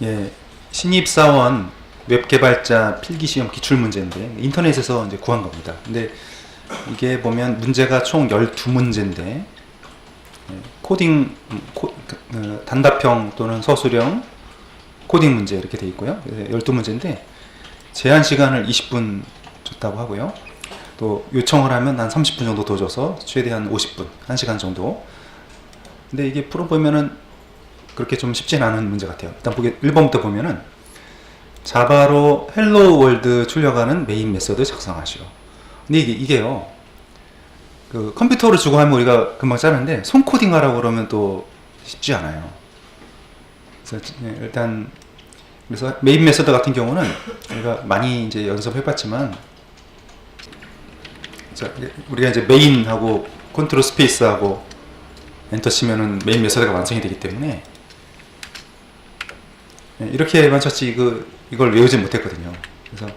예, 신입사원 웹개발자 필기시험 기출문제인데 인터넷에서 이제 구한 겁니다. 근데 이게 보면 문제가 총 12문제인데 코딩 단답형 또는 서술형 코딩 문제 이렇게 돼 있고요. 12문제인데 제한 시간을 20분 줬다고 하고요. 또 요청을 하면 한 30분 정도 더 줘서 최대한 50분, 1시간 정도. 근데 이게 풀어보면은 그렇게 좀 쉽진 않은 문제 같아요. 일단 1번부터 보면은 자바로 헬로 월드 출력하는 메인 메서드 작성하시오. 근데 이게요. 그 컴퓨터로 주고 하면 우리가 금방 짜는데 손 코딩하라고 그러면 또 쉽지 않아요. 그래서 일단 그래서 메인 메서드 같은 경우는 우리가 많이 이제 연습해봤지만 자, 우리가 이제 메인하고 컨트롤 스페이스하고 엔터 치면은 메인 메서드가 완성이 되기 때문에 이렇게만 쳤지 이걸 외우지 못했거든요. 그래서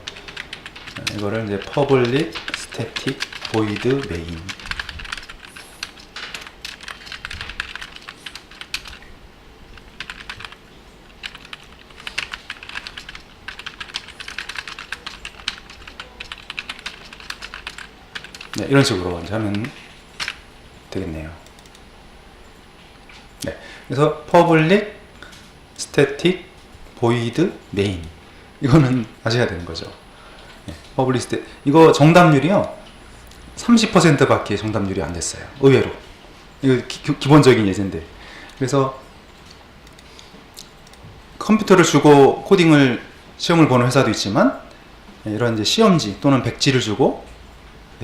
이거를 이제 public static void main 네, 이런 식으로 이제 하면 되겠네요. 네, 그래서 public static void main 이거는 아셔야 되는 거죠. 네, public static 이거 정답률이요 30% 밖에 정답률이 안 됐어요. 의외로 이거 기본적인 예제인데 그래서 컴퓨터를 주고 코딩을 시험을 보는 회사도 있지만 이런 이제 시험지 또는 백지를 주고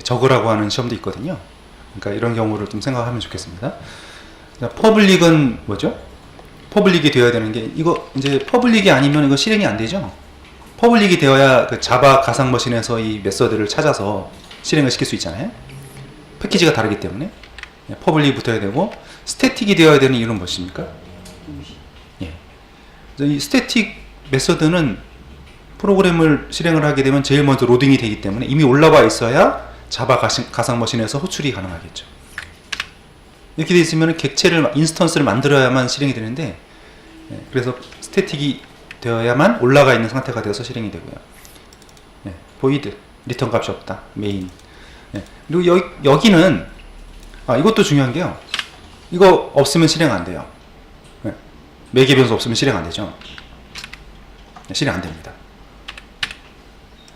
적으라고 하는 시험도 있거든요. 그러니까 이런 경우를 좀 생각하면 좋겠습니다. 퍼블릭은 뭐죠? 퍼블릭이 되어야 되는 게 이거 이제 퍼블릭이 아니면 이거 실행이 안 되죠. 퍼블릭이 되어야 그 자바 가상 머신에서 이 메서드를 찾아서 실행을 시킬 수 있잖아요. 패키지가 다르기 때문에 퍼블릭이 붙어야 되고 스태틱이 되어야 되는 이유는 무엇입니까? 예. 이 스태틱 메서드는 프로그램을 실행을 하게 되면 제일 먼저 로딩이 되기 때문에 이미 올라와 있어야 자바 가상 머신에서 호출이 가능하겠죠. 이렇게 되어 있으면 객체를 인스턴스를 만들어야만 실행이 되는데 그래서 스태틱이 되어야만 올라가 있는 상태가 되어서 실행이 되고요. void 리턴 값이 없다. 메인. 그리고 여기는 이것도 중요한 게요. 이거 없으면 실행 안 돼요. 매개 변수 없으면 실행 안 되죠. 실행 안 됩니다.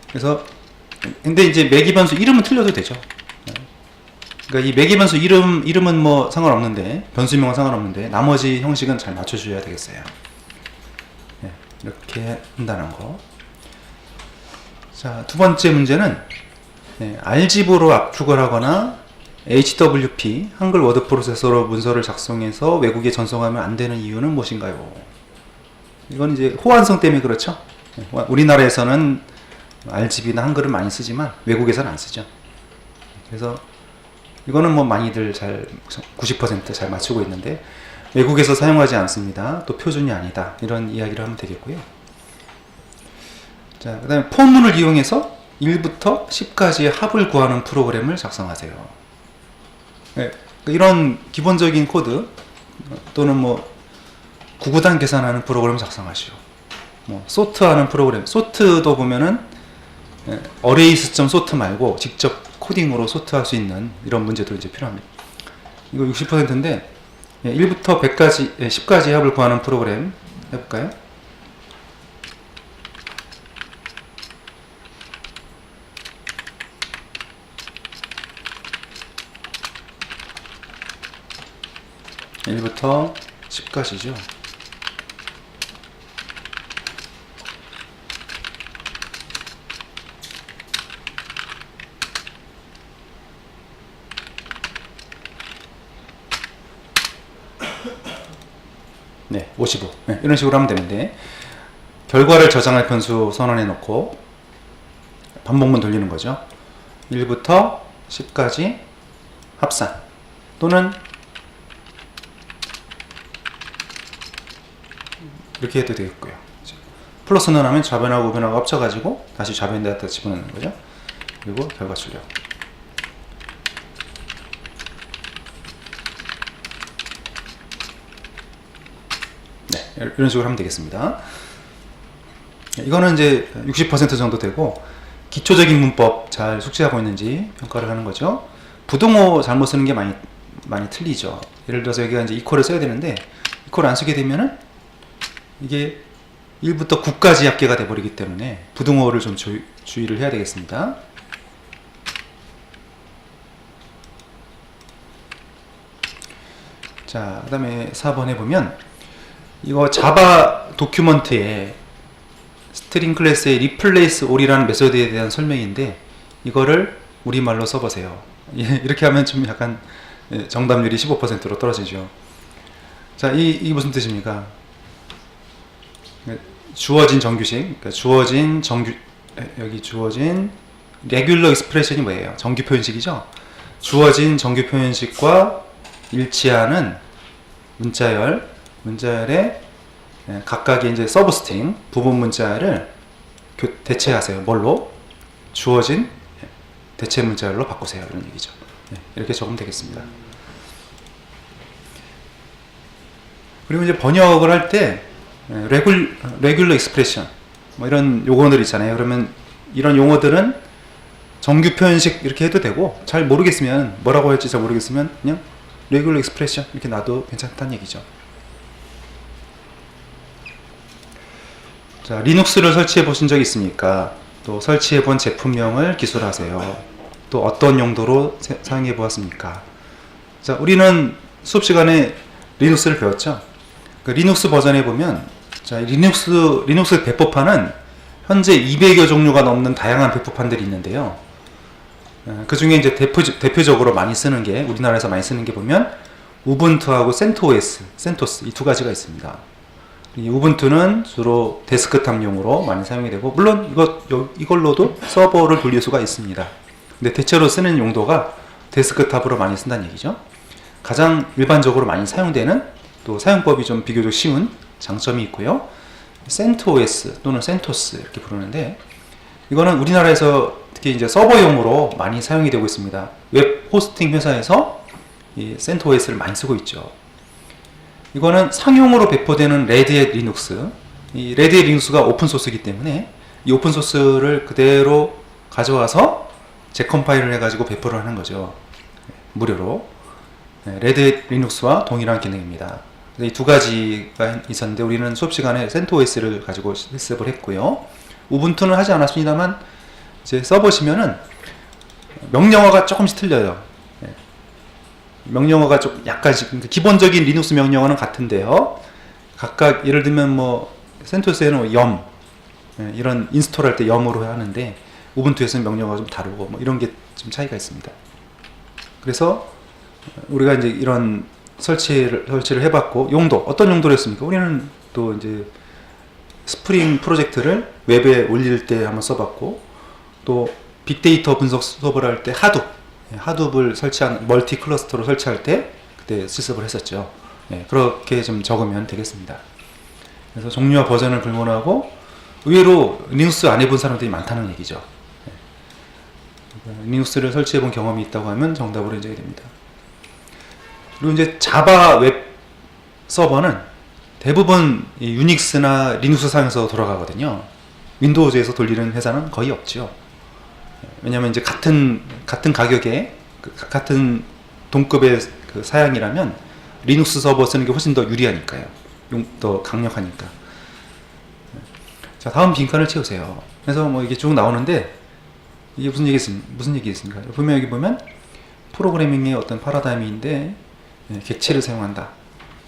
그래서 근데 이제 매개 변수 이름은 틀려도 되죠. 그러니까 이 매개 변수 이름은 뭐 상관없는데 변수명은 상관없는데 나머지 형식은 잘 맞춰줘야 되겠어요. 이렇게 한다는 거. 자, 두 번째 문제는 RGB로 압축을 하거나 HWP 한글 워드 프로세서로 문서를 작성해서 외국에 전송하면 안 되는 이유는 무엇인가요? 이건 이제 호환성 때문에 그렇죠. 우리나라에서는 RGB나 한글을 많이 쓰지만 외국에서는 안 쓰죠. 그래서 이거는 뭐 많이들 90% 잘 맞추고 있는데 외국에서 사용하지 않습니다. 또 표준이 아니다. 이런 이야기를 하면 되겠고요. 자, 그 다음에 포문을 이용해서 1부터 10까지의 합을 구하는 프로그램을 작성하세요. 이런 기본적인 코드 또는 뭐 구구단 계산하는 프로그램을 작성하시오. 뭐 소트하는 프로그램, 소트도 보면은 어레이스.소트 말고 직접 코딩으로 소트할 수 있는 이런 문제도 이제 필요합니다. 이거 60%인데 1부터 100까지, 10까지 합을 구하는 프로그램 해볼까요? (1부터 10까지죠) 네, 55. 이런 식으로 하면 되는데 결과를 저장할 변수 선언해 놓고 반복문 돌리는 거죠. 1부터 10까지 합산 또는 이렇게 해도 되겠고요. 플러스는 하면 좌변하고 우변하고 합쳐가지고 다시 좌변에다 집어넣는 거죠. 그리고 결과 출력. 네, 이런 식으로 하면 되겠습니다. 이거는 이제 60% 정도 되고, 기초적인 문법 잘 숙지하고 있는지 평가를 하는 거죠. 부등호 잘못 쓰는 게 많이 틀리죠. 예를 들어서 여기가 이제 이퀄을 써야 되는데, 이퀄을 안 쓰게 되면은 이게 1부터 9까지 합계가 돼버리기 때문에 부등호를 좀 주의를 해야 되겠습니다. 자, 그 다음에 4번에 보면 이거 자바 도큐먼트에 스트링 클래스의 replace all이라는 메소드에 대한 설명인데, 이거를 우리말로 써보세요. 이렇게 하면 좀 약간 정답률이 15%로 떨어지죠. 자, 이게 무슨 뜻입니까? 주어진 정규식, 그러니까 여기 주어진 레귤러 익스프레션이 뭐예요? 정규 표현식이죠. 주어진 정규 표현식과 일치하는 문자열의 각각의 이제 서브스트링 부분 문자를 대체하세요. 뭘로? 주어진 대체 문자열로 바꾸세요. 이런 얘기죠. 이렇게 적으면 되겠습니다. 그리고 이제 번역을 할 때 레귤러 익스프레션 뭐 이런 용어들 있잖아요. 그러면 이런 용어들은 정규 표현식 이렇게 해도 되고, 잘 모르겠으면 뭐라고 할지 잘 모르겠으면 그냥 레귤러 익스프레션 이렇게 놔도 괜찮다는 얘기죠. 자, 리눅스를 설치해 보신 적 있습니까? 또 설치해 본 제품명을 기술하세요. 또 어떤 용도로 사용해 보았습니까? 자, 우리는 수업 시간에 리눅스를 배웠죠. 그 리눅스 버전에 보면, 자, 리눅스 배포판은 현재 200여 종류가 넘는 다양한 배포판들이 있는데요. 그 중에 이제 대표적으로 많이 쓰는 게, 우리나라에서 많이 쓰는 게 보면 우분투하고 센토스 이 두 가지가 있습니다. 이 우분투는 주로 데스크탑용으로 많이 사용이 되고, 물론 이걸로도 서버를 돌릴 수가 있습니다. 근데 대체로 쓰는 용도가 데스크탑으로 많이 쓴다는 얘기죠. 가장 일반적으로 많이 사용되는, 또 사용법이 좀 비교적 쉬운 장점이 있고요. CentOS 또는 센토스 이렇게 부르는데, 이거는 우리나라에서 특히 이제 서버용으로 많이 사용이 되고 있습니다. 웹 호스팅 회사에서 이 CentOS를 많이 쓰고 있죠. 이거는 상용으로 배포되는 레드햇 리눅스, 이 레드햇 리눅스가 오픈소스이기 때문에 이 오픈소스를 그대로 가져와서 재컴파일을 해가지고 배포를 하는 거죠. 무료로. 레드햇 리눅스와 동일한 기능입니다. 이 두 가지가 있었는데, 우리는 수업 시간에 CentOS를 가지고 실습을 했고요. 우분투는 하지 않았습니다만, 이제 써보시면은 명령어가 조금씩 틀려요. 명령어가 좀 약간씩, 기본적인 리눅스 명령어는 같은데요. 각각 예를 들면 뭐 센토스에는 염 이런 인스톨 할 때 염으로 하는데, 우분투에서는 명령어가 좀 다르고 뭐 이런 게 좀 차이가 있습니다. 그래서 우리가 이제 이런 설치를 해봤고, 어떤 용도로 했습니까? 우리는 또 이제 스프링 프로젝트를 웹에 올릴 때 한번 써봤고, 또 빅데이터 분석 수업을 할 때 하둡을 설치한 멀티 클러스터로 설치할 때 그때 실습을 했었죠. 그렇게 좀 적으면 되겠습니다. 그래서 종류와 버전을 불문하고, 의외로 리눅스 안 해본 사람들이 많다는 얘기죠. 리눅스를 설치해 본 경험이 있다고 하면 정답으로 인정이 됩니다. 그리고 이제 자바 웹 서버는 대부분 유닉스나 리눅스 상에서 돌아가거든요. 윈도우즈에서 돌리는 회사는 거의 없죠. 왜냐하면 이제 같은 가격에 같은 동급의 그 사양이라면 리눅스 서버 쓰는 게 훨씬 더 유리하니까요. 더 강력하니까. 자, 다음 빈칸을 채우세요. 그래서 뭐 이게 쭉 나오는데, 이게 무슨 얘기겠습니까? 보면 여기 보면 프로그래밍의 어떤 파라다임인데, 객체를 사용한다.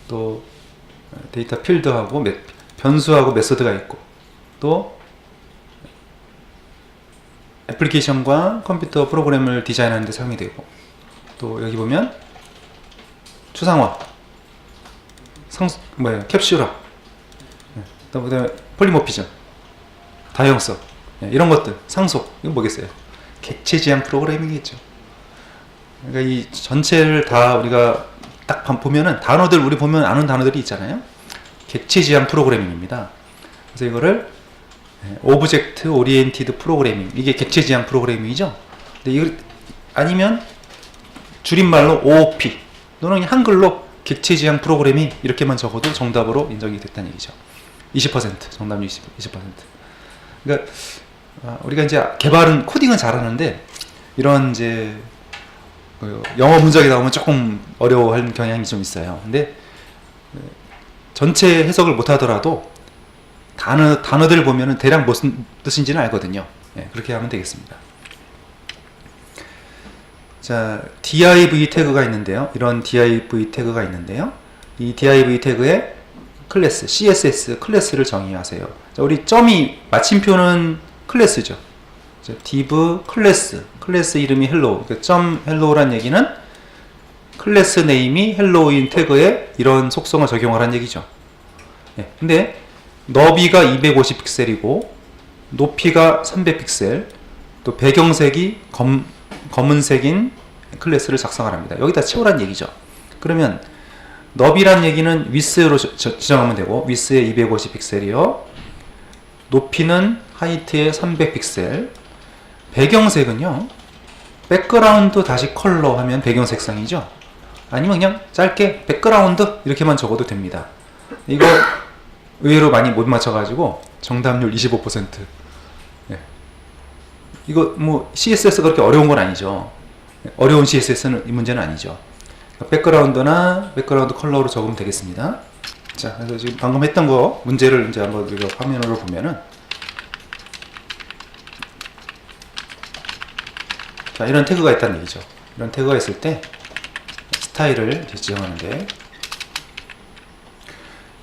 또 데이터 필드하고 변수하고 메소드가 있고, 또 애플리케이션과 컴퓨터 프로그램을 디자인하는 데 사용이 되고, 또 여기 보면 추상화, 캡슐화, 또 그다음에 폴리모피즘, 다형성, 이런 것들, 상속, 이건 뭐겠어요? 객체 지향 프로그래밍이겠죠. 그러니까 이 전체를 다 우리가 딱 보면은 단어들, 우리 보면 아는 단어들이 있잖아요. 객체 지향 프로그래밍입니다. 그래서 이거를 오브젝트 오리엔티드 프로그래밍, 이게 객체 지향 프로그래밍이죠. 근데 이거 아니면 줄임말로 OOP 또는 한글로 객체 지향 프로그래밍 이렇게만 적어도 정답으로 인정이 됐다는 얘기죠. 20%, 정답률 20%. 그러니까 우리가 이제 개발은 코딩은 잘하는데 이런 이제 영어 문장이 나오면 조금 어려워하는 경향이 좀 있어요. 근데 전체 해석을 못 하더라도 단어들 보면은 대략 무슨 뜻인지는 알거든요. 예, 그렇게 하면 되겠습니다. 자, div 태그가 있는데요. 이런 div 태그가 있는데요. 이 div 태그에 클래스, css 클래스를 정의하세요. 자, 우리 점이 마침표는 클래스죠. 자, div 클래스 이름이 hello. 그러니까 점 hello란 얘기는 클래스 네임이 hello인 태그에 이런 속성을 적용하라는 얘기죠. 예, 근데 너비가 250픽셀이고 높이가 300픽셀, 또 배경색이 검은색인 클래스를 작성하랍니다. 여기다 채우란 얘기죠. 그러면 너비란 얘기는 width로 지정하면 되고 width에 250픽셀이요. 높이는 하이트에 300픽셀. 배경색은요. 백그라운드 다시 컬러 하면 배경 색상이죠. 아니면 그냥 짧게 백그라운드 이렇게만 적어도 됩니다. 이거 의외로 많이 못 맞춰가지고 정답률 25%. 네. 이거 뭐 CSS가 그렇게 어려운 건 아니죠. 어려운 CSS는 이 문제는 아니죠. 백그라운드나 백그라운드 컬러로 적으면 되겠습니다. 자, 그래서 지금 방금 했던 거 문제를 이제 한번 우리가 화면으로 보면은, 자, 이런 태그가 있다는 얘기죠. 이런 태그가 있을 때 스타일을 지정하는데,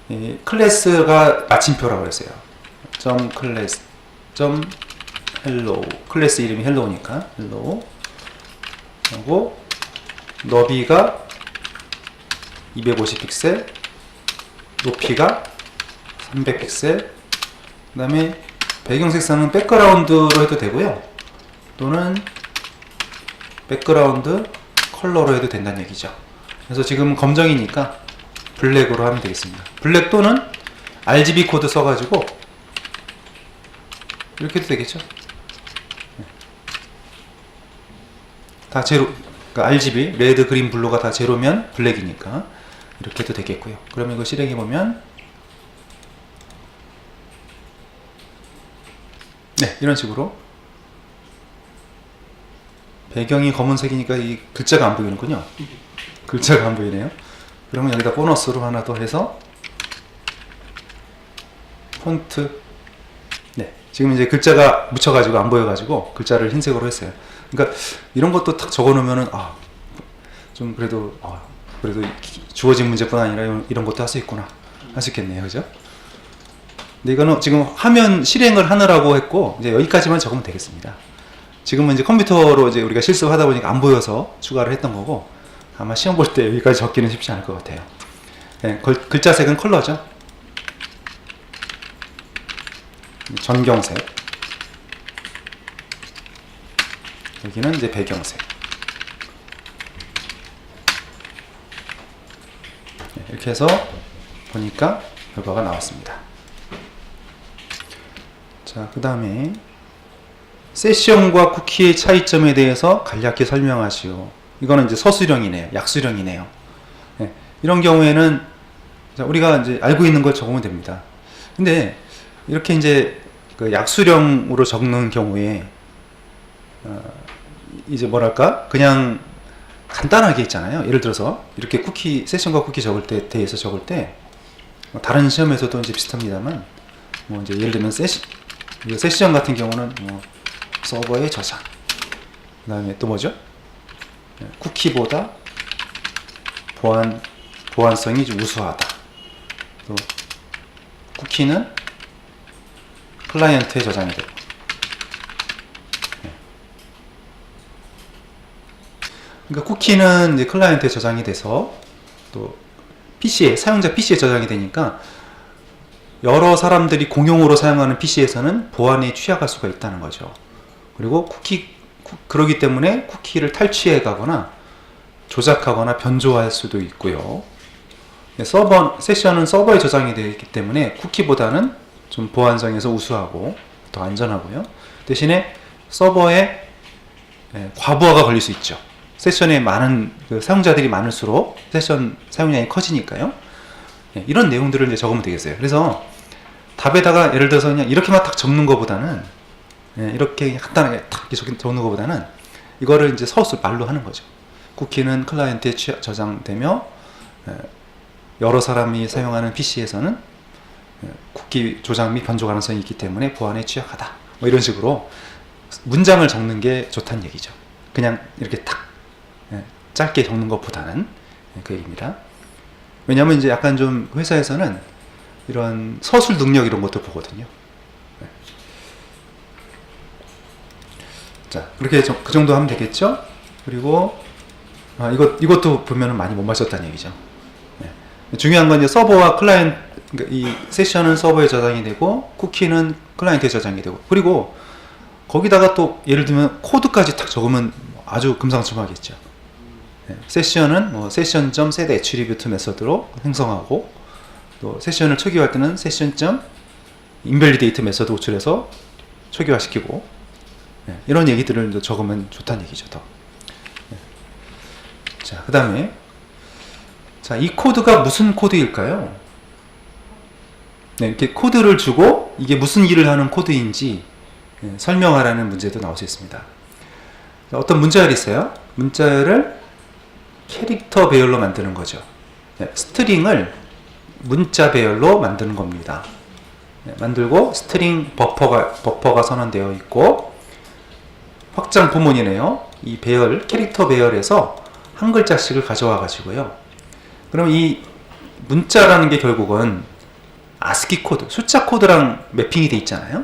이 클래스가 마침표라고 했어요. 점 클래스, 점 헬로우. 클래스 이름이 헬로우니까 헬로우. 하고 너비가 250픽셀, 높이가 300픽셀. 그 다음에 배경 색상은 백그라운드로 해도 되고요. 또는 백그라운드 컬러로 해도 된다는 얘기죠. 그래서 지금 검정이니까 블랙으로 하면 되겠습니다. 블랙 또는 RGB 코드 써가지고 이렇게 해도 되겠죠. 다 제로, 그러니까 RGB, 레드, 그린, 블루가 다 제로면 블랙이니까 이렇게 해도 되겠고요. 그러면 이거 실행해 보면, 네, 이런 식으로 배경이 검은색이니까 이 글자가 안 보이는군요. 글자가 안 보이네요. 그러면 여기다 보너스로 하나 더 해서 폰트, 네, 지금 이제 글자가 묻혀가지고 안 보여가지고 글자를 흰색으로 했어요. 그러니까 이런 것도 딱 적어놓으면은 좀 그래도 주어진 문제뿐 아니라 이런 것도 할 수 있구나 할 수 있겠네요, 그죠? 근데 이거는 지금 화면 실행을 하느라고 했고 이제 여기까지만 적으면 되겠습니다. 지금은 이제 컴퓨터로 이제 우리가 실습하다 보니까 안 보여서 추가를 했던 거고, 아마 시험 볼 때 여기까지 적기는 쉽지 않을 것 같아요. 네, 글자색은 컬러죠. 전경색. 여기는 이제 배경색. 네, 이렇게 해서 보니까 결과가 나왔습니다. 자, 그 다음에 세션과 쿠키의 차이점에 대해서 간략히 설명하시오. 이거는 이제 서술형이네요. 약술형이네요. 네, 이런 경우에는 우리가 이제 알고 있는 걸 적으면 됩니다. 근데 이렇게 이제 그 약술형으로 적는 경우에 이제 뭐랄까 그냥 간단하게 있잖아요. 예를 들어서 이렇게 쿠키 세션과 쿠키 적을 때 대해서 적을 때 다른 시험에서도 이제 비슷합니다만, 뭐 이제 예를 들면 세션 같은 경우는 뭐 서버에 저장, 그 다음에 또 뭐죠? 쿠키보다 보안성이 좀 우수하다. 또 쿠키는 클라이언트에 저장이 되고, 그러니까 쿠키는 이제 클라이언트에 저장이 돼서 또 사용자 PC에 저장이 되니까 여러 사람들이 공용으로 사용하는 PC에서는 보안에 취약할 수가 있다는 거죠. 그리고 그러기 때문에 쿠키를 탈취해 가거나 조작하거나 변조할 수도 있고요. 세션은 서버에 저장이 되어 있기 때문에 쿠키보다는 좀 보안성에서 우수하고 더 안전하고요. 대신에 서버에 과부하가 걸릴 수 있죠. 세션에 많은 사용자들이 많을수록 세션 사용량이 커지니까요. 이런 내용들을 이제 적으면 되겠어요. 그래서 답에다가 예를 들어서 그냥 이렇게만 딱 적는 것보다는, 이렇게 간단하게 딱 이렇게 적는 것보다는 이거를 이제 서술 말로 하는 거죠. 쿠키는 클라이언트에 저장되며 여러 사람이 사용하는 PC에서는 쿠키 조작 및 변조 가능성이 있기 때문에 보안에 취약하다. 뭐 이런 식으로 문장을 적는 게 좋다는 얘기죠. 그냥 이렇게 딱 짧게 적는 것보다는 그 얘기입니다. 왜냐하면 이제 약간 좀 회사에서는 이런 서술 능력 이런 것도 보거든요. 자, 그렇게 그 정도 하면 되겠죠? 그리고 이것도 보면은 많이 못 마셨다는 얘기죠. 중요한 건 이제 서버와 클라이언트, 그러니까 이 세션은 서버에 저장이 되고 쿠키는 클라이언트에 저장이 되고, 그리고 거기다가 또 예를 들면 코드까지 딱 적으면 아주 금상첨화겠죠. 세션은 뭐 session.set attribute 메서드로 생성하고, 또 세션을 초기화할 때는 session.invalidate 메서드 호출해서 초기화시키고, 이런 얘기들을 적으면 좋다는 얘기죠. 더. 자, 그 다음에 자, 이 코드가 무슨 코드일까요? 이렇게 코드를 주고 이게 무슨 일을 하는 코드인지 설명하라는 문제도 나올 수 있습니다. 어떤 문자열이 있어요. 문자열을 캐릭터 배열로 만드는 거죠. 스트링을 문자 배열로 만드는 겁니다. 만들고 스트링 버퍼가 선언되어 있고, 확장 포문이네요. 이 배열, 캐릭터 배열에서 한 글자씩을 가져와 가지고요. 그럼 이 문자라는 게 결국은 아스키 코드, 숫자 코드랑 매핑이 돼 있잖아요.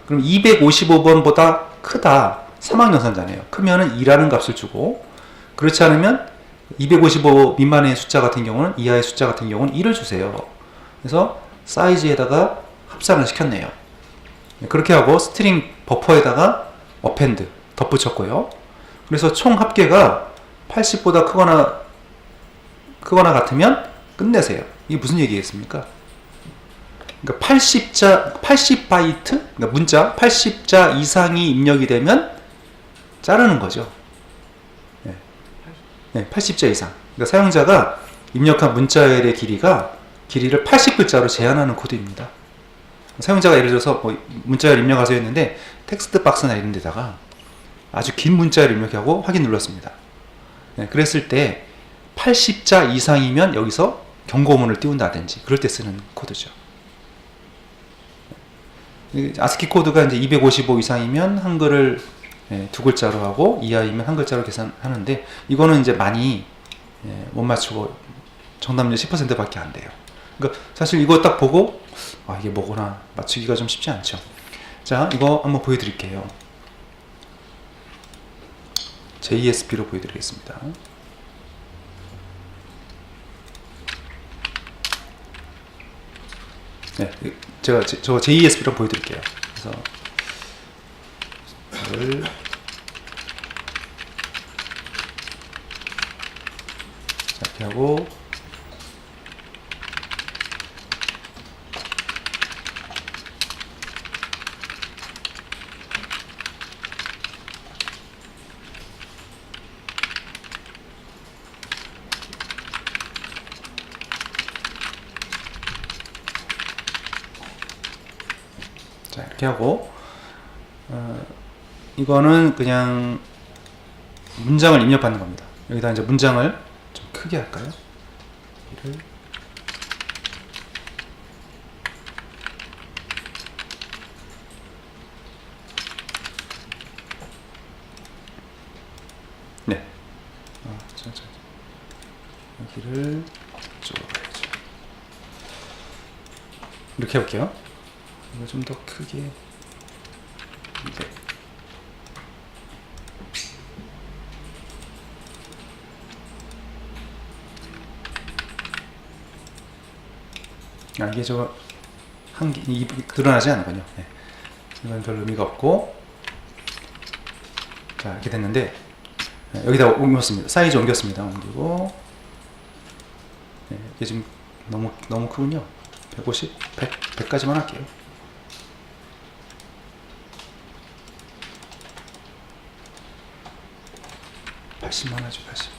그럼 255번보다 크다. 3학년선자네요. 크면은 2라는 값을 주고, 그렇지 않으면 255 미만의 숫자 같은 경우는, 이하의 숫자 같은 경우는 1을 주세요. 그래서 사이즈에다가 합산을 시켰네요. 그렇게 하고 스트링 버퍼에다가 어펜드 덧붙였고요. 그래서 총 합계가 80보다 크거나 같으면 끝내세요. 이게 무슨 얘기겠습니까? 그러니까 80바이트, 그러니까 문자 80자 이상이 입력이 되면 자르는 거죠. 80자 이상. 그러니까 사용자가 입력한 문자열의 길이를 80글자로 제한하는 코드입니다. 사용자가 예를 들어서 뭐 문자열 입력하세요 했는데 텍스트 박스나 이런 데다가 아주 긴 문자열 입력하고 확인 눌렀습니다. 그랬을 때 80자 이상이면 여기서 경고문을 띄운다든지 그럴 때 쓰는 코드죠. 아스키 코드가 이제 255 이상이면 한글을 두 글자로 하고, 이하이면 한 글자로 계산하는데, 이거는 이제 많이 못 맞추고 정답률 10%밖에 안 돼요. 그러니까 사실 이거 딱 보고 이게 뭐구나 맞추기가 좀 쉽지 않죠. 자, 이거 한번 보여드릴게요. JSP로 보여드리겠습니다. 제가 저 JSP로 보여드릴게요. 그래서 이걸 이렇게 하고, 자, 이렇게 하고, 이거는 그냥 문장을 입력하는 겁니다. 여기다 이제 문장을 좀 크게 할까요? 네. 여기를 이쪽으로 해야죠. 이렇게 해볼게요. 이거 좀 더 크게. 네. 이게 드러나지 않는군요. 네. 이건 별 의미가 없고, 자, 이렇게 됐는데, 여기다 옮겼습니다. 사이즈 옮겼습니다. 옮기고, 이게 지금 너무 크군요. 150, 100까지만 할게요. 80만 하죠, 80.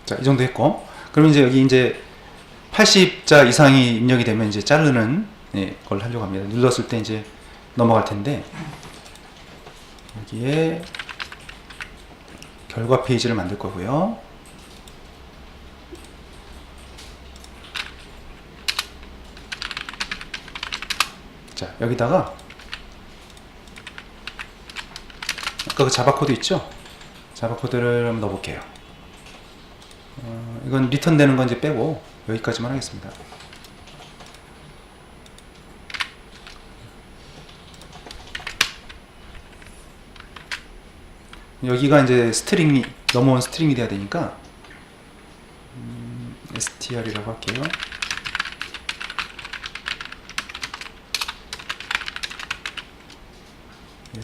자, 이 정도 했고, 그럼 이제 여기 이제 80자 이상이 입력이 되면 이제 자르는 걸 하려고 합니다. 눌렀을 때 이제 넘어갈 텐데, 여기에 결과 페이지를 만들 거고요. 자, 여기다가 아까 그 자바 코드 있죠? 자바 코드를 한번 넣어볼게요. 이건 리턴 되는 건 이제 빼고 여기까지만 하겠습니다. 여기가 이제 스트링이 넘어온 스트링이 돼야 되니까 str이라고 할게요.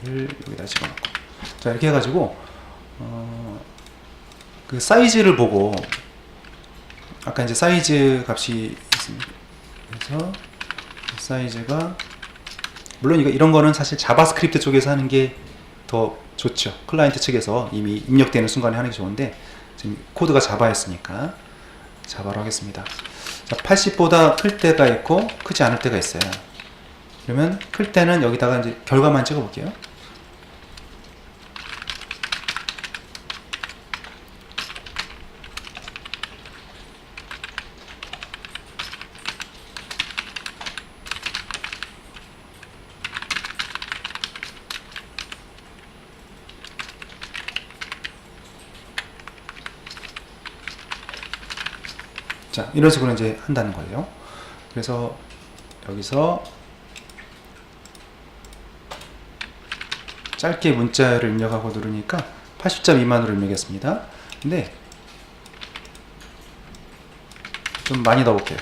얘를 여기다 집어넣고, 자 이렇게 해가지고 그 사이즈를 보고, 아까 이제 사이즈 값이 있습니다. 그래서 사이즈가, 물론 이런 거는 사실 자바스크립트 쪽에서 하는 게 더 좋죠. 클라이언트 측에서 이미 입력되는 순간에 하는 게 좋은데, 지금 코드가 자바였으니까 자바로 하겠습니다. 자, 80보다 클 때가 있고 크지 않을 때가 있어요. 그러면 클 때는 여기다가 이제 결과만 찍어 볼게요. 자, 이런 식으로 이제 한다는 거예요. 그래서 여기서 짧게 문자를 입력하고 누르니까 80자 미만으로 입력했습니다. 근데 좀 많이 넣어볼게요.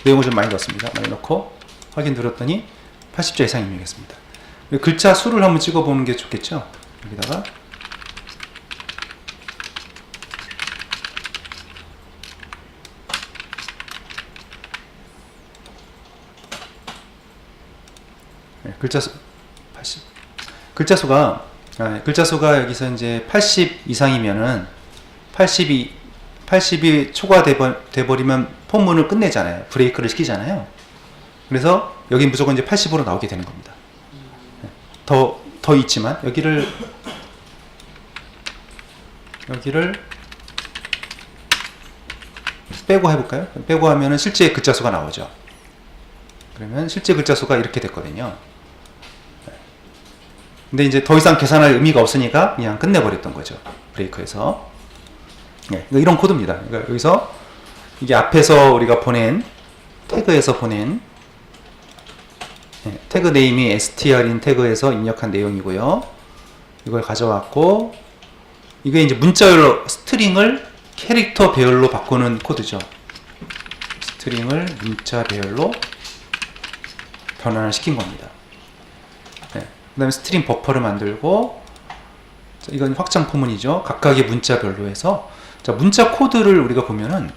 내용을 좀 많이 넣었습니다. 많이 넣고 확인 눌렀더니 80자 이상 입력했습니다. 글자 수를 한번 찍어보는 게 좋겠죠. 여기다가 글자 수가 여기서 이제 80 이상이면은 80이 초과돼버리면 본문을 끝내잖아요. 브레이크를 시키잖아요. 그래서 여기 무조건 이제 80으로 나오게 되는 겁니다. 더 있지만 여기를 빼고 해볼까요? 빼고 하면은 실제 글자 수가 나오죠. 그러면 실제 글자 수가 이렇게 됐거든요. 근데 이제 더 이상 계산할 의미가 없으니까 그냥 끝내버렸던 거죠. 브레이크에서. 네, 이런 코드입니다. 그러니까 여기서 이게 앞에서 우리가 보낸 태그에서 보낸 태그 네임이 str인 태그에서 입력한 내용이고요. 이걸 가져왔고, 이게 이제 문자별로 스트링을 캐릭터 배열로 바꾸는 코드죠. 스트링을 문자 배열로 변환을 시킨 겁니다. 네. 그 다음에 스트링 버퍼를 만들고, 이건 확장 포문이죠. 각각의 문자별로 해서, 자, 문자 코드를 우리가 보면은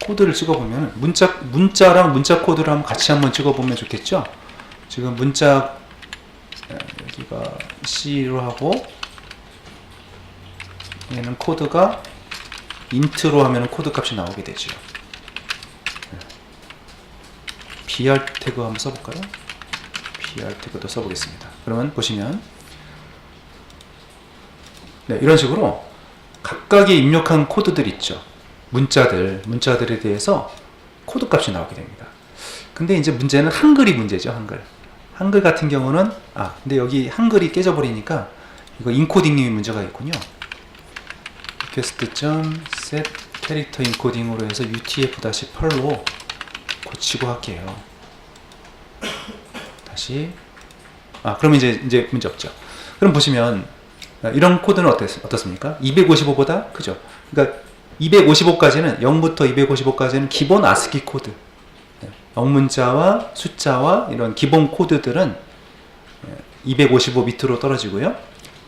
코드를 찍어보면 문자랑 문자 코드를 한번 같이 한번 찍어보면 좋겠죠. 지금 문자 여기가 C로 하고, 얘는 코드가 인트로 하면 코드 값이 나오게 되죠. BR 태그 한번 써볼까요? BR 태그도 써보겠습니다. 그러면 보시면 네, 이런 식으로 각각의 입력한 코드들 있죠. 문자들에 대해서 코드 값이 나오게 됩니다. 근데 이제 문제는 한글이 문제죠. 한글 같은 경우는 근데 여기 한글이 깨져버리니까 이거 인코딩이 문제가 있군요. request.set 캐릭터 인코딩으로 해서 utf-8로 고치고 할게요. 다시 그러면 이제 문제 없죠. 그럼 보시면 이런 코드는 어떻습니까? 255보다 크죠. 그러니까 255까지는 0부터 255까지는 기본 아스키 코드, 영문자와 숫자와 이런 기본 코드들은 255 밑으로 떨어지고요.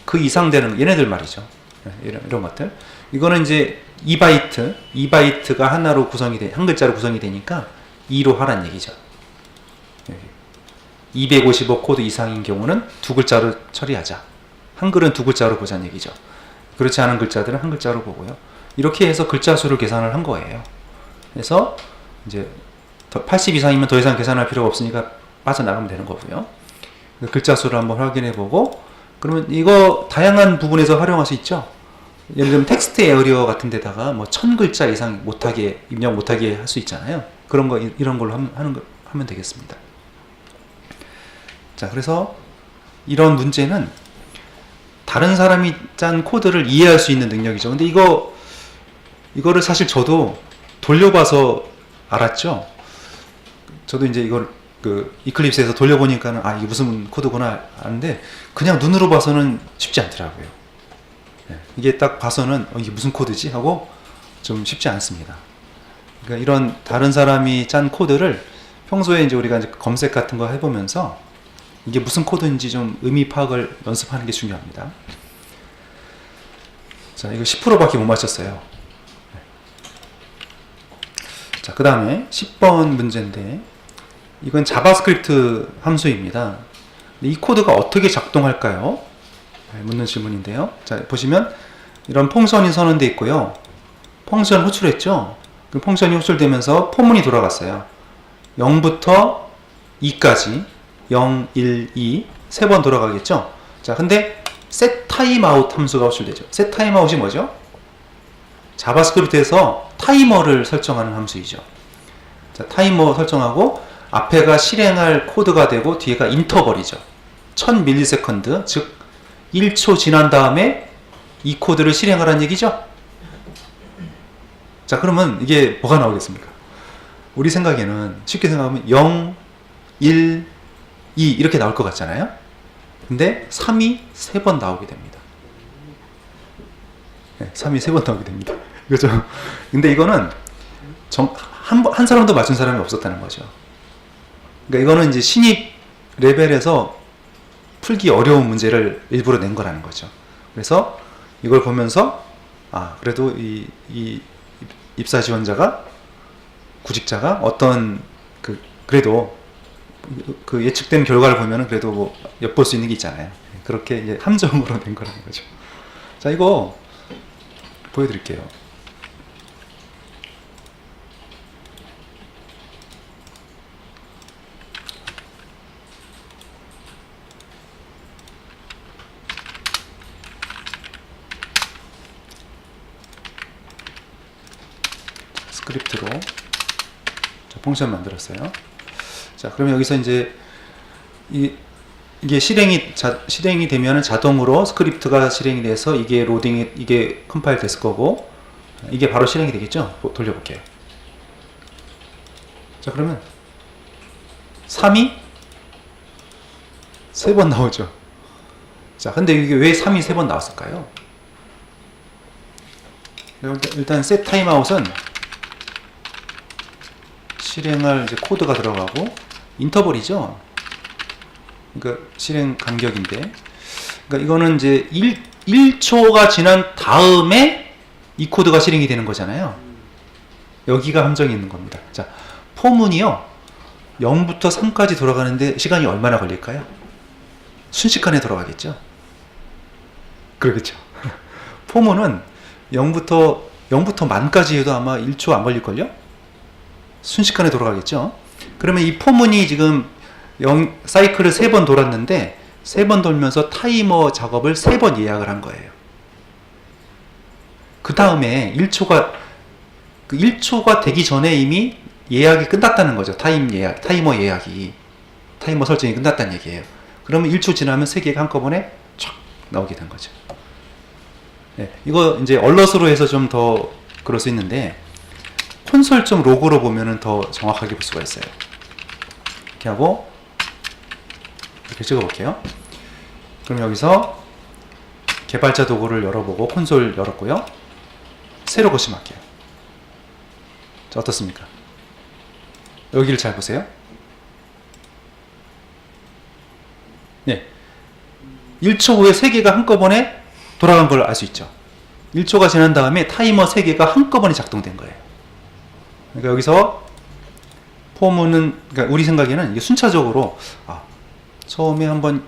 그 이상 되는 얘네들 말이죠. 이런 것들. 이거는 이제 2바이트가 하나로 한 글자로 구성이 되니까 2로 하란 얘기죠. 255 코드 이상인 경우는 두 글자로 처리하자. 한글은 두 글자로 보자는 얘기죠. 그렇지 않은 글자들은 한 글자로 보고요. 이렇게 해서 글자 수를 계산을 한 거예요. 그래서 이제 80 이상이면 더 이상 계산할 필요가 없으니까 빠져나가면 되는 거고요. 글자 수를 한번 확인해 보고, 그러면 이거 다양한 부분에서 활용할 수 있죠. 예를 들면 텍스트 에어리어 같은 데다가 뭐 1000글자 이상 못하게, 입력 못하게 할 수 있잖아요. 그런 거, 이런 걸로 하면 되겠습니다. 자, 그래서 이런 문제는 다른 사람이 짠 코드를 이해할 수 있는 능력이죠. 근데 이거를 사실 저도 돌려봐서 알았죠. 저도 이제 이걸 이클립스에서 돌려보니까는 이게 무슨 코드구나 아는데, 그냥 눈으로 봐서는 쉽지 않더라고요. 네, 이게 딱 봐서는 이게 무슨 코드지? 하고 좀 쉽지 않습니다. 그러니까 이런 다른 사람이 짠 코드를 평소에 이제 우리가 이제 검색 같은 거 해보면서 이게 무슨 코드인지 좀 의미 파악을 연습하는 게 중요합니다. 자, 이거 10%밖에 못 맞췄어요. 자, 그 다음에 10번 문제인데, 이건 자바스크립트 함수입니다. 이 코드가 어떻게 작동할까요? 묻는 질문인데요. 자, 보시면 이런 펑션이 선언되어 있고요. 펑션 호출했죠? 그 펑션이 호출되면서 포문이 돌아갔어요. 0부터 2까지 0, 1, 2 세 번 돌아가겠죠? 자, 근데 set timeout 함수가 호출되죠. set timeout이 뭐죠? 자바스크립트에서 타이머를 설정하는 함수이죠. 자, 타이머 설정하고 앞에가 실행할 코드가 되고 뒤에가 인터벌이죠. 1000ms, 즉 1초 지난 다음에 이 코드를 실행하라는 얘기죠. 자, 그러면 이게 뭐가 나오겠습니까? 우리 생각에는 쉽게 생각하면 0, 1, 2 이렇게 나올 것 같잖아요. 근데 3이 3번 나오게 됩니다. 네, 3이 3번 나오게 됩니다. 그죠? 근데 이거는 한 사람도 맞춘 사람이 없었다는 거죠. 그러니까 이거는 이제 신입 레벨에서 풀기 어려운 문제를 일부러 낸 거라는 거죠. 그래서 이걸 보면서 그래도 이 입사 지원자가, 구직자가 어떤 그래도 그 예측된 결과를 보면은 그래도 뭐 엿볼 수 있는 게 있잖아요. 그렇게 이제 함정으로 낸 거라는 거죠. 자, 이거 보여드릴게요. 스크립트로 펑션 만들었어요. 자, 그러면 여기서 이제 이게 실행이 되면은 자동으로 스크립트가 실행이 돼서 이게 이게 컴파일 됐을 거고, 이게 바로 실행이 되겠죠? 돌려볼게요. 자, 그러면 3이 3번 나오죠. 자, 근데 이게 왜 3이 3번 나왔을까요? 일단 set timeout은 실행할 이제 코드가 들어가고, 인터벌이죠. 그러니까 실행 간격인데, 그러니까 이거는 이제 1초가 지난 다음에 이 코드가 실행이 되는 거잖아요. 여기가 함정이 있는 겁니다. 자, 포문이요 0부터 3까지 돌아가는데 시간이 얼마나 걸릴까요? 순식간에 돌아가겠죠. 그러겠죠. 포문은 0부터 만까지 해도 아마 1초 안 걸릴걸요? 순식간에 돌아가겠죠. 그러면 이 포문이 지금 사이클을 3번 돌았는데 3번 돌면서 타이머 작업을 3번 예약을 한 거예요. 그 다음에 1초가 되기 전에 이미 예약이 끝났다는 거죠. 타이머 예약이. 타이머 설정이 끝났다는 얘기예요. 그러면 1초 지나면 3개가 한꺼번에 촥 나오게 된 거죠. 네, 이거 이제 얼럿으로 해서 좀 더 그럴 수 있는데, 콘솔.로그로 보면은 더 정확하게 볼 수가 있어요. 이렇게 하고 이렇게 찍어볼게요. 그럼 여기서 개발자 도구를 열어보고 콘솔 열었고요. 새로 거심할게요. 자, 어떻습니까? 여기를 잘 보세요. 네, 1초 후에 3개가 한꺼번에 돌아간 걸 알 수 있죠. 1초가 지난 다음에 타이머 3개가 한꺼번에 작동된 거예요. 그러니까 여기서 포문은, 그러니까 우리 생각에는 이게 순차적으로 처음에 한번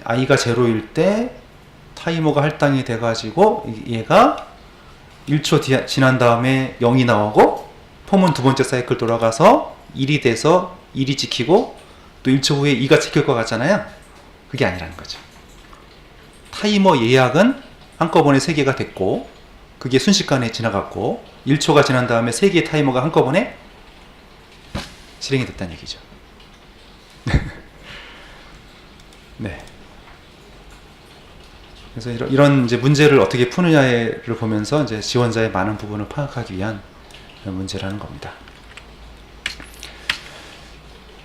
i가 0일 때 타이머가 할당이 돼가지고 얘가 1초 지난 다음에 0이 나오고 폼은 두 번째 사이클 돌아가서 1이 돼서 1이 찍히고 또 1초 후에 2가 찍힐 것 같잖아요. 그게 아니라는 거죠. 타이머 예약은 한꺼번에 3개가 됐고 그게 순식간에 지나갔고 1초가 지난 다음에 3개의 타이머가 한꺼번에 실행이 됐다는 얘기죠. 네. 그래서 이런 이제 문제를 어떻게 푸느냐를 보면서 이제 지원자의 많은 부분을 파악하기 위한 문제라는 겁니다.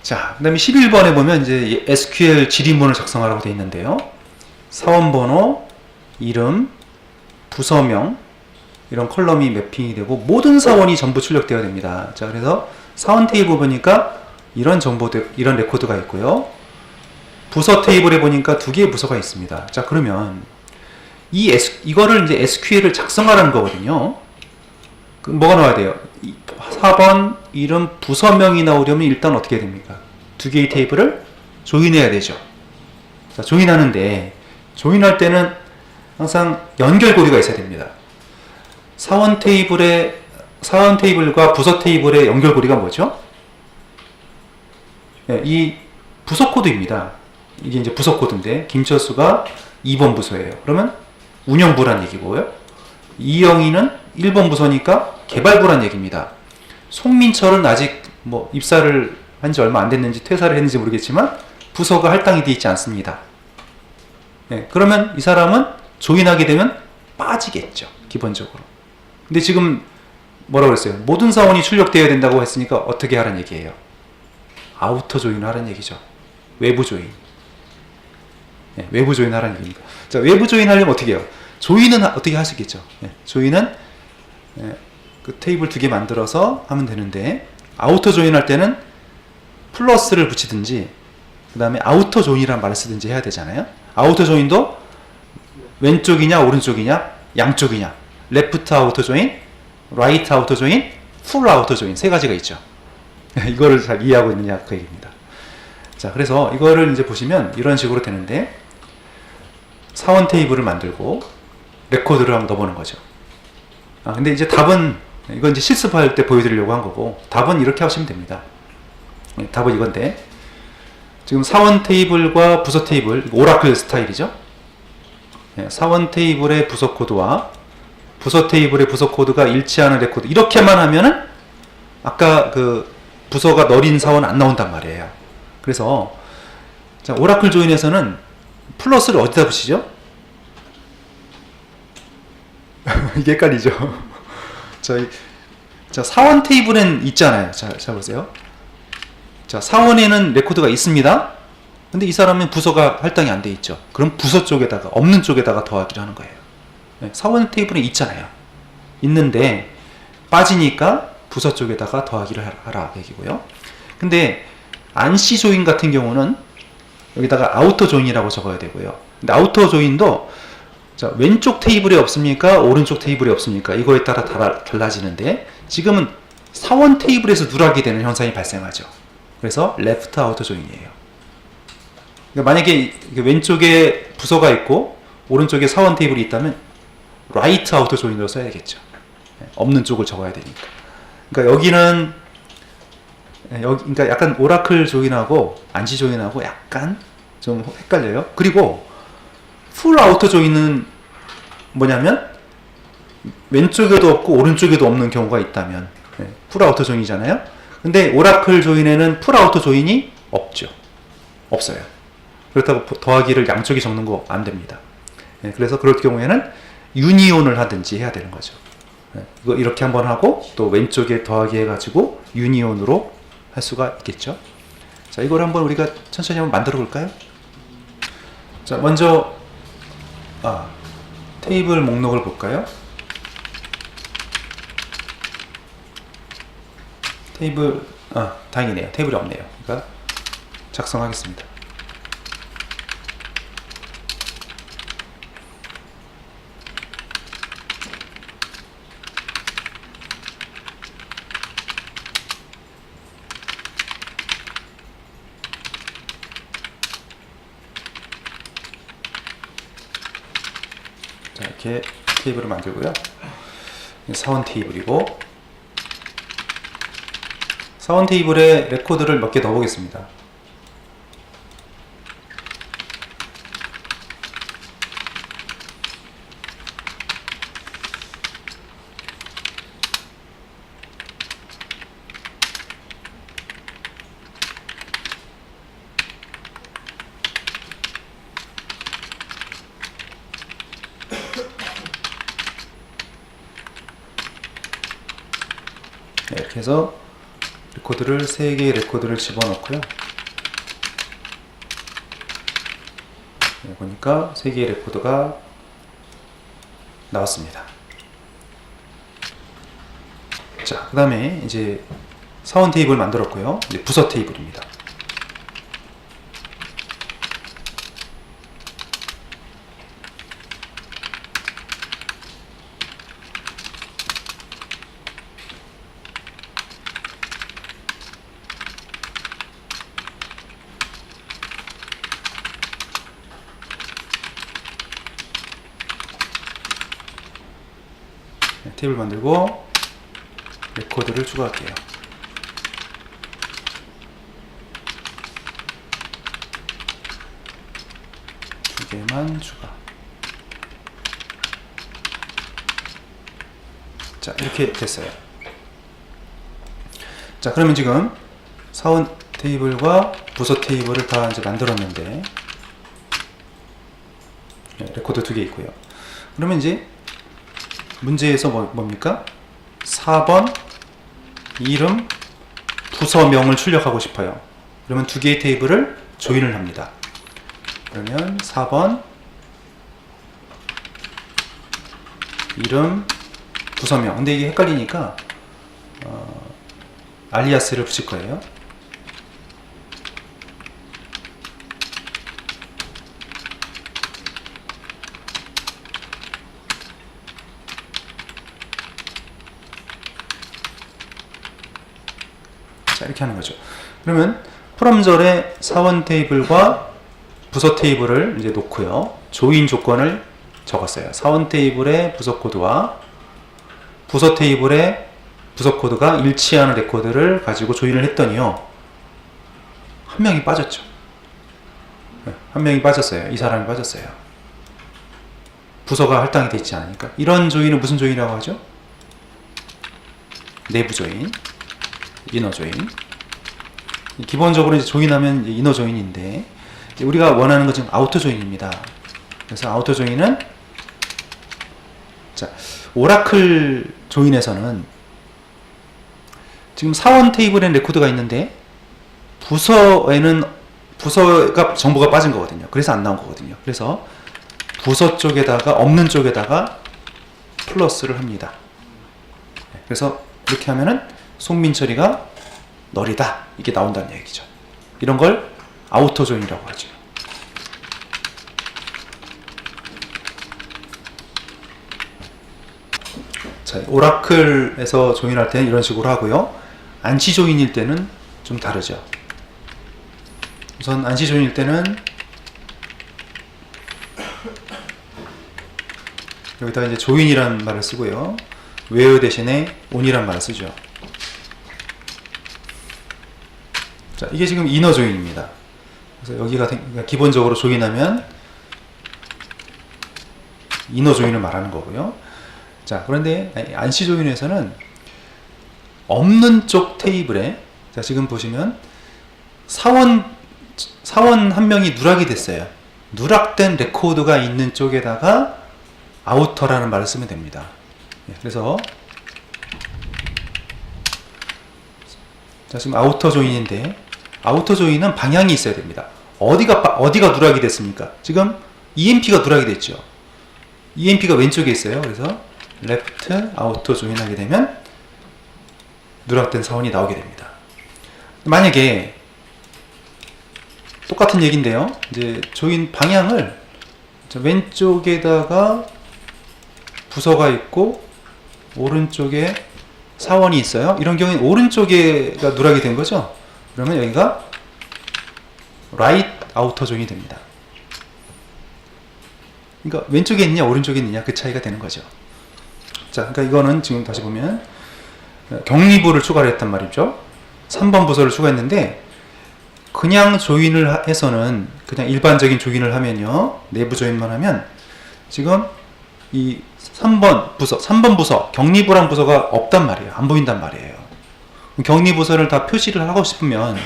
자, 그 다음에 11번에 보면 이제 SQL 질의문을 작성하라고 되어 있는데요. 사원번호, 이름, 부서명, 이런 컬럼이 매핑이 되고 모든 사원이 전부 출력되어야 됩니다. 자, 그래서 사원 테이블 보니까 이런 정보들, 이런 레코드가 있고요. 부서 테이블에 보니까 2개의 부서가 있습니다. 자, 그러면 이거를 이제 SQL을 작성하라는 거거든요. 뭐가 나와야 돼요? 4번 이름 부서명이 나오려면 일단 어떻게 해야 됩니까? 2개의 테이블을 조인해야 되죠. 자, 조인하는데 조인할 때는 항상 연결고리가 있어야 됩니다. 사원 테이블과 부서 테이블의 연결고리가 뭐죠? 네, 이 부서 코드입니다. 이게 이제 부서 코드인데 김철수가 2번 부서예요. 그러면 운영부란 얘기고요. 이영희는 1번 부서니까 개발부란 얘기입니다. 송민철은 아직 뭐 입사를 한 지 얼마 안 됐는지 퇴사를 했는지 모르겠지만 부서가 할당이 되어 있지 않습니다. 네, 그러면 이 사람은 조인하게 되면 빠지겠죠. 기본적으로. 근데 지금 뭐라고 그랬어요? 모든 사원이 출력되어야 된다고 했으니까 어떻게 하라는 얘기예요? 아우터 조인을 하라는 얘기죠. 외부 조인. 네, 외부 조인 하라는 얘기입니다. 자, 외부 조인 하려면 어떻게 해요? 조인은 어떻게 할 수 있겠죠? 네, 조인은 그 테이블 2개 만들어서 하면 되는데 아우터 조인 할 때는 플러스를 붙이든지 그 다음에 아우터 조인이라는 말을 쓰든지 해야 되잖아요. 아우터 조인도 왼쪽이냐 오른쪽이냐 양쪽이냐 레프트 아우터 조인, 라이트 아우터 조인, 풀 아우터 조인 3가지가 있죠. 이거를 잘 이해하고 있느냐 그 얘기입니다. 자, 그래서 이거를 이제 보시면 이런 식으로 되는데 사원 테이블을 만들고 레코드를 한번 넣어보는 거죠. 근데 이제 답은 이건 이제 실습할 때 보여드리려고 한 거고 답은 이렇게 하시면 됩니다. 답은 이건데 지금 사원 테이블과 부서 테이블 오라클 스타일이죠. 사원 테이블의 부서 코드와 부서 테이블의 부서 코드가 일치하는 레코드 이렇게만 하면은 아까 그 부서가 너린 사원 안 나온단 말이에요. 그래서 자, 오라클 조인에서는 플러스를 어디다 붙이죠? 이게 헷갈리죠. 자, 사원 테이블엔 있잖아요. 자, 보세요. 자, 사원에는 레코드가 있습니다. 근데 이 사람은 부서가 할당이 안 돼 있죠. 그럼 부서 쪽에다가, 없는 쪽에다가 더하기를 하는 거예요. 사원 테이블에 있잖아요. 있는데 빠지니까 부서 쪽에다가 더하기를 하라 얘기고요. 근데 안시 조인 같은 경우는 여기다가 아우터 조인이라고 적어야 되고요. 근데 아우터 조인도 자, 왼쪽 테이블에 없습니까? 오른쪽 테이블에 없습니까? 이거에 따라 달라지는데 지금은 사원 테이블에서 누락이 되는 현상이 발생하죠. 그래서 레프트 아우터 조인이에요. 그러니까 만약에 왼쪽에 부서가 있고 오른쪽에 사원 테이블이 있다면 라이트 아우터 조인으로 써야 되겠죠. 없는 쪽을 적어야 되니까. 그러니까 여기는 그러니까 약간 오라클 조인하고 안시 조인하고 약간 좀 헷갈려요. 그리고 풀 아우터 조인은 뭐냐면 왼쪽에도 없고 오른쪽에도 없는 경우가 있다면 풀 아우터 조인이잖아요. 근데 오라클 조인에는 풀 아우터 조인이 없죠. 없어요. 그렇다고 더하기를 양쪽에 적는 거 안 됩니다. 그래서 그럴 경우에는 유니온을 하든지 해야 되는 거죠. 이거 이렇게 한번 하고 또 왼쪽에 더하기 해가지고 유니온으로 할 수가 있겠죠. 자, 이걸 한번 우리가 천천히 한번 만들어 볼까요? 자, 먼저 테이블 목록을 볼까요? 테이블 다행이네요. 테이블이 없네요. 그러니까 작성하겠습니다. 이렇게 테이블을 만들고요. 사원 테이블이고, 사원 테이블에 레코드를 몇 개 넣어 보겠습니다. 네, 이렇게 해서 레코드를 3개의 레코드를 집어넣고요. 네, 보니까 3개의 레코드가 나왔습니다. 자, 그 다음에 이제 사원 테이블 만들었고요. 이제 부서 테이블입니다. 테이블 만들고 레코드를 추가할게요. 두 개만 추가. 자, 이렇게 됐어요. 자, 그러면 지금 사원 테이블과 부서 테이블을 다 이제 만들었는데, 네, 레코드 2개 있고요. 그러면 이제 문제에서 뭡니까? 4번 이름 부서명을 출력하고 싶어요. 그러면 2개의 테이블을 조인을 합니다. 그러면 4번 이름 부서명. 근데 이게 헷갈리니까 알리아스를 붙일 거예요. 자, 이렇게 하는 거죠. 그러면 프롬절에 사원 테이블과 부서 테이블을 이제 놓고요. 조인 조건을 적었어요. 사원 테이블의 부서 코드와 부서 테이블의 부서 코드가 일치하는 레코드를 가지고 조인을 했더니요. 한 명이 빠졌죠. 한 명이 빠졌어요. 이 사람이 빠졌어요. 부서가 할당이 되어 있지 않으니까. 이런 조인은 무슨 조인이라고 하죠? 내부 조인. 이너 조인. 기본적으로 이제 조인하면 이제 이너 조인인데, 이제 우리가 원하는 건 지금 아우터 조인입니다. 그래서 아우터 조인은, 자, 오라클 조인에서는 지금 사원 테이블에 레코드가 있는데 부서에는 부서가 정보가 빠진 거거든요. 그래서 안 나온 거거든요. 그래서 부서 쪽에다가 없는 쪽에다가 플러스를 합니다. 그래서 이렇게 하면은 송민철이가 널이다, 이게 나온다는 얘기죠. 이런 걸 아우터 조인이라고 하죠. 자, 오라클에서 조인할 때는 이런 식으로 하고요. 안시 조인일 때는 좀 다르죠. 우선 안시 조인일 때는 여기다가 이제 조인이라는 말을 쓰고요. where 대신에 on이라는 말을 쓰죠. 자, 이게 지금 이너 조인입니다. 그래서 여기가 기본적으로 조인하면 이너 조인을 말하는 거고요. 자, 그런데 안시 조인에서는 없는 쪽 테이블에, 자, 지금 보시면 사원 한 명이 누락이 됐어요. 누락된 레코드가 있는 쪽에다가 아우터라는 말을 쓰면 됩니다. 그래서 자, 지금 아우터 조인인데, 아우터 조인은 방향이 있어야 됩니다. 어디가 누락이 됐습니까? 지금 EMP가 누락이 됐죠. EMP가 왼쪽에 있어요. 그래서 레프트 아우터 조인하게 되면 누락된 사원이 나오게 됩니다. 만약에 똑같은 얘기인데요. 이제 조인 방향을 왼쪽에다가 부서가 있고 오른쪽에 사원이 있어요. 이런 경우에는 오른쪽에가 누락이 된 거죠. 그러면 여기가 right outer 조인이 됩니다. 그러니까 왼쪽에 있느냐 오른쪽에 있느냐 그 차이가 되는 거죠. 자, 그러니까 이거는 지금 다시 보면 격리부를 추가를 했단 말이죠. 3번 부서를 추가했는데 그냥 조인을 해서는 그냥 일반적인 조인을 하면요, 내부 조인만 하면 지금 이 3번 부서 격리부란 부서가 없단 말이에요. 안 보인단 말이에요. 격리부서를 다 표시를 하고 싶으면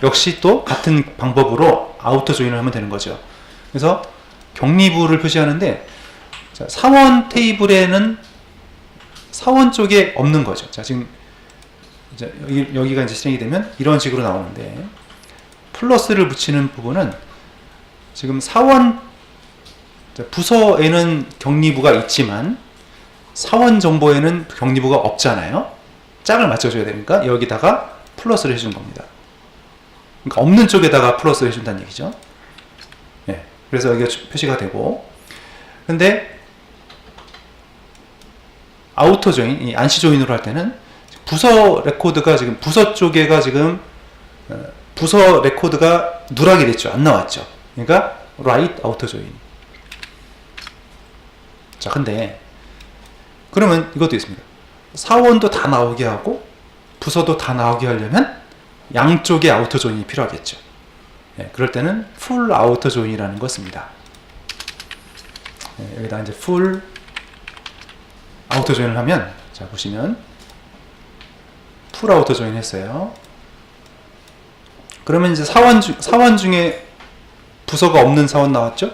역시 또 같은 방법으로 아우터 조인을 하면 되는 거죠. 그래서 격리부를 표시하는데, 자, 사원 테이블에는 사원 쪽에 없는 거죠. 자, 지금 이제 여기가 이제 실행이 되면 이런 식으로 나오는데, 플러스를 붙이는 부분은 지금 사원 부서에는 격리부가 있지만 사원 정보에는 격리부가 없잖아요. 짝을 맞춰줘야 되니까 여기다가 플러스를 해준 겁니다. 그러니까 없는 쪽에다가 플러스를 해준다는 얘기죠. 네, 그래서 여기가 표시가 되고, 근데 아우터 조인, 이 안시 조인으로 할 때는 부서 레코드가 지금 부서 쪽에가 지금 부서 레코드가 누락이 됐죠. 안 나왔죠. 그러니까 write outer join. 자, 근데 그러면 이것도 있습니다. 사원도 다 나오게 하고 부서도 다 나오게 하려면 양쪽에 아우터 조인이 필요하겠죠. 네, 그럴 때는 full outer join이라는 걸 씁니다. 네, 여기다 이제 full outer join을 하면, 자, 보시면 full outer join 했어요. 그러면 이제 사원 중에 부서가 없는 사원 나왔죠?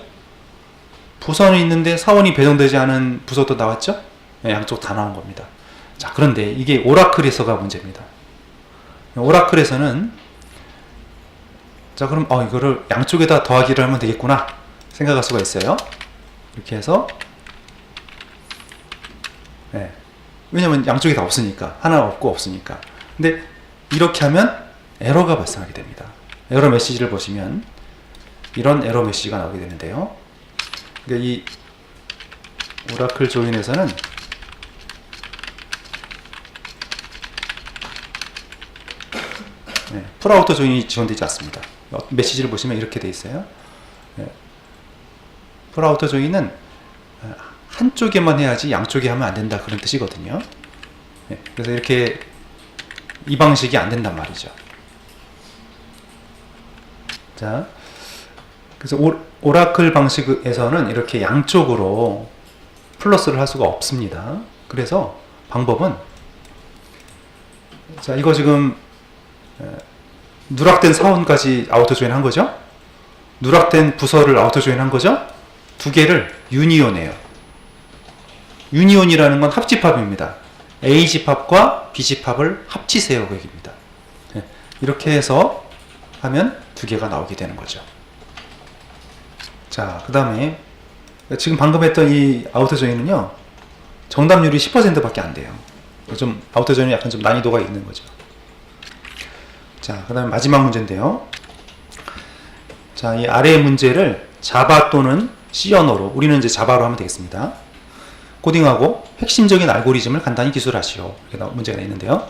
부서는 있는데 사원이 배정되지 않은 부서도 나왔죠? 네, 양쪽 다 나온 겁니다. 자, 그런데 이게 오라클에서가 문제입니다. 오라클에서는, 자, 그럼 이거를 양쪽에다 더하기를 하면 되겠구나 생각할 수가 있어요. 이렇게 해서, 네, 왜냐면 양쪽이 다 없으니까, 하나 없고 없으니까. 근데 이렇게 하면 에러가 발생하게 됩니다. 에러 메시지를 보시면 이런 에러 메시지가 나오게 되는데요. 그러니까 이 오라클 조인에서는 풀아우터 조인이 지원되지 않습니다. 메시지를 보시면 이렇게 돼 있어요. 풀아우터 조인은 한쪽에만 해야지 양쪽에 하면 안 된다, 그런 뜻이거든요. 그래서 이렇게 이 방식이 안 된단 말이죠. 자, 그래서 오라클 방식에서는 이렇게 양쪽으로 플러스를 할 수가 없습니다. 그래서 방법은, 자, 이거 지금 누락된 사원까지 아우터 조인 한 거죠? 누락된 부서를 아우터 조인 한 거죠? 두 개를 유니온해요. 유니온이라는 건 합집합입니다. A 집합과 B 집합을 합치세요, 그 얘기입니다. 이렇게 해서 하면 두 개가 나오게 되는 거죠. 자, 그 다음에 지금 방금 했던 이 아우터 조인은요, 정답률이 10%밖에 안 돼요. 좀 아우터 조인은 약간 좀 난이도가 있는 거죠. 자, 그 다음에 마지막 문제인데요. 자, 이 아래의 문제를 자바 또는 C 언어로, 우리는 이제 자바로 하면 되겠습니다. 코딩하고 핵심적인 알고리즘을 간단히 기술하시오. 이렇게 문제가 있는데요.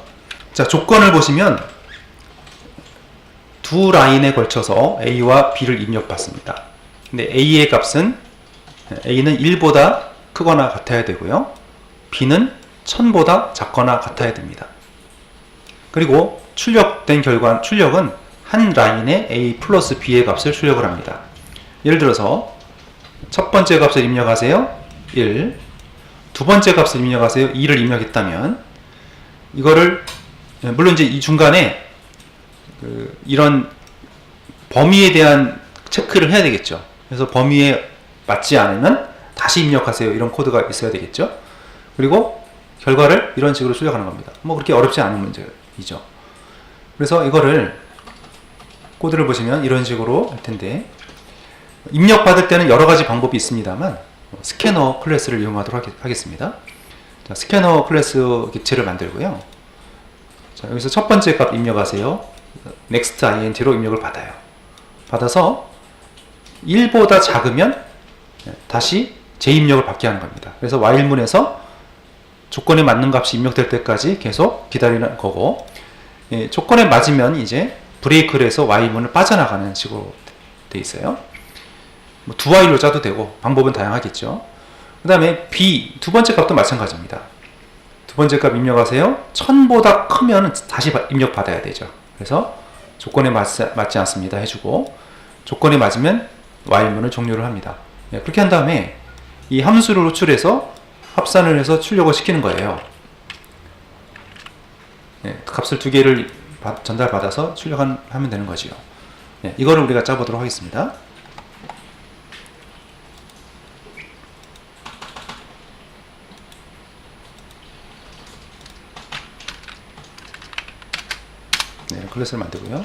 자, 조건을 보시면 두 라인에 걸쳐서 A와 B를 입력받습니다. 근데 A의 값은, A는 1보다 크거나 같아야 되고요. B는 1000보다 작거나 같아야 됩니다. 그리고 출력된 결과, 출력은 한 라인에 A 플러스 B의 값을 출력을 합니다. 예를 들어서 첫 번째 값을 입력하세요. 1. 두 번째 값을 입력하세요. 2를 입력했다면, 이거를, 물론 이제 이 중간에 이런 범위에 대한 체크를 해야 되겠죠. 그래서 범위에 맞지 않으면 다시 입력하세요, 이런 코드가 있어야 되겠죠. 그리고 결과를 이런 식으로 출력하는 겁니다. 뭐 그렇게 어렵지 않은 문제이죠. 그래서 이거를, 코드를 보시면 이런 식으로 할 텐데, 입력받을 때는 여러 가지 방법이 있습니다만 스캐너 클래스를 이용하도록 하겠습니다. 자, 스캐너 클래스 객체를 만들고요. 자, 여기서 첫 번째 값 입력하세요. next int로 입력을 받아요. 받아서 1보다 작으면 다시 재입력을 받게 하는 겁니다. 그래서 while문에서 조건에 맞는 값이 입력될 때까지 계속 기다리는 거고, 조건에 맞으면 이제 브레이크를 해서 while문을 빠져나가는 식으로 돼 있어요. 뭐 두와일로 짜도 되고 방법은 다양하겠죠. 그 다음에 B 두 번째 값도 마찬가지입니다. 두 번째 값 입력하세요. 1000보다 크면 다시 입력 받아야 되죠. 그래서 조건에 맞지 않습니다 해주고, 조건에 맞으면 while문을 종료를 합니다. 네, 그렇게 한 다음에 이 함수를 호출해서 합산을 해서 출력을 시키는 거예요. 네, 값을 두 개를 전달받아서 출력하면 되는 거지요. 네, 이거를 우리가 짜보도록 하겠습니다. 네, 클래스를 만들고요.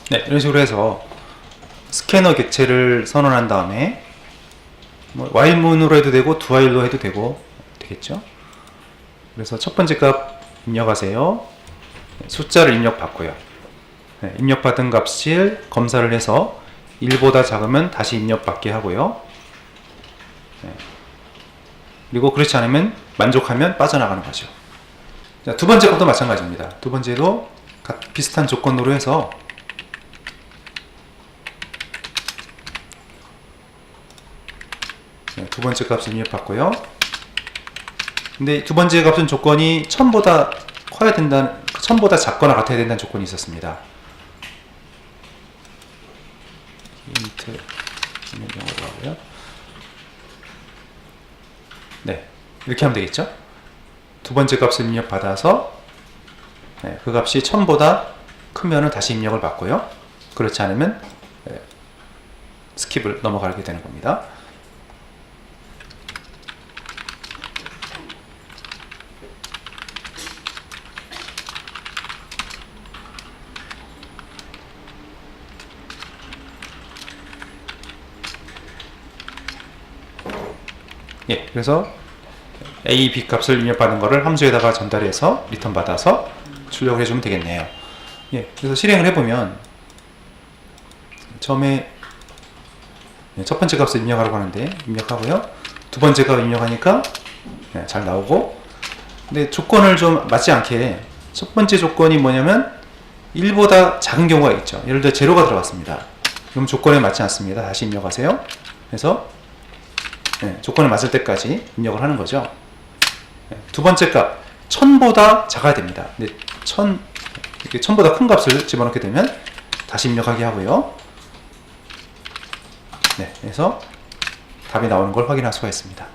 네, 이런 식으로 해서 스캐너 객체를 선언한 다음에 뭐 while문으로 해도 되고 doWhile로 해도 되겠죠. 그래서 첫 번째 값 입력하세요. 숫자를 입력받고요. 네, 입력받은 값을 검사를 해서 1보다 작으면 다시 입력받게 하고요. 네, 그리고 그렇지 않으면 만족하면 빠져나가는 거죠. 자, 두 번째 값도 마찬가지입니다. 두 번째도 비슷한 조건으로 해서 두 번째 값을 입력받고요. 근데 두 번째 값은 조건이 1000보다 커야 된다는, 1000보다 작거나 같아야 된다는 조건이 있었습니다. 인트 영어로 하고요. 네, 이렇게 하면 되겠죠. 두 번째 값을 입력받아서 네, 그 값이 1000보다 크면 다시 입력을 받고요. 그렇지 않으면 스킵을 넘어가게 되는 겁니다. 예, 그래서 A, B 값을 입력받은 거를 함수에다가 전달해서 리턴 받아서 출력을 해주면 되겠네요. 예, 그래서 실행을 해보면 처음에 첫 번째 값을 입력하라고 하는데 입력하고요. 두 번째 값 입력하니까 네, 잘 나오고, 근데 조건을 좀 맞지 않게 첫 번째 조건이 뭐냐면 1보다 작은 경우가 있죠. 예를 들어 제로가 들어갔습니다. 그럼 조건에 맞지 않습니다. 다시 입력하세요. 그래서 네, 조건에 맞을 때까지 입력을 하는 거죠. 네, 두 번째 값 1000보다 작아야 됩니다. 근데 1000보다 큰 값을 집어넣게 되면 다시 입력하게 하고요. 네, 그래서 답이 나오는 걸 확인할 수가 있습니다.